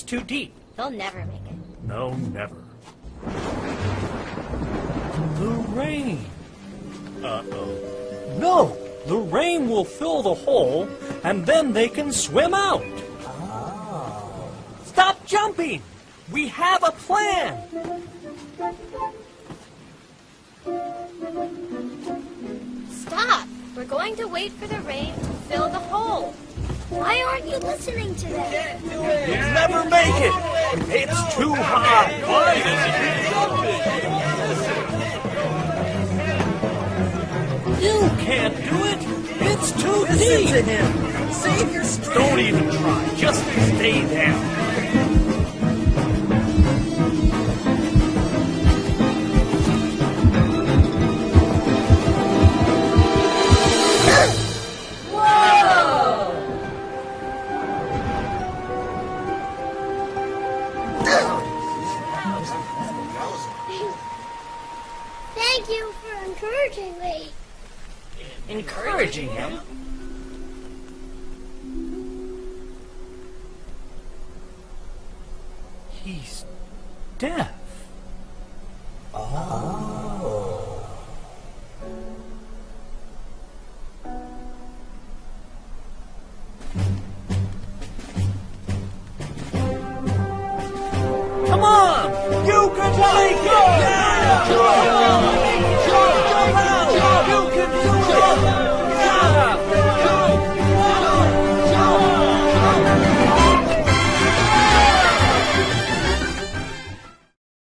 It's too deep. They'll never make it. No, never. The rain. Uh-oh. No! The rain will fill the hole, and then they can swim out. Oh. Stop jumping! We have a plan! Stop! We're going to wait for the rain to fill the hole. Why aren't you listening to them? You'll never make it! It's too high! You can't do it! It's too deep! Listen to him! Save your strength! Don't even try. Just stay down. Thank you for encouraging me. Encouraging him? He's deaf. Oh. Come on! You can make it! Yeah!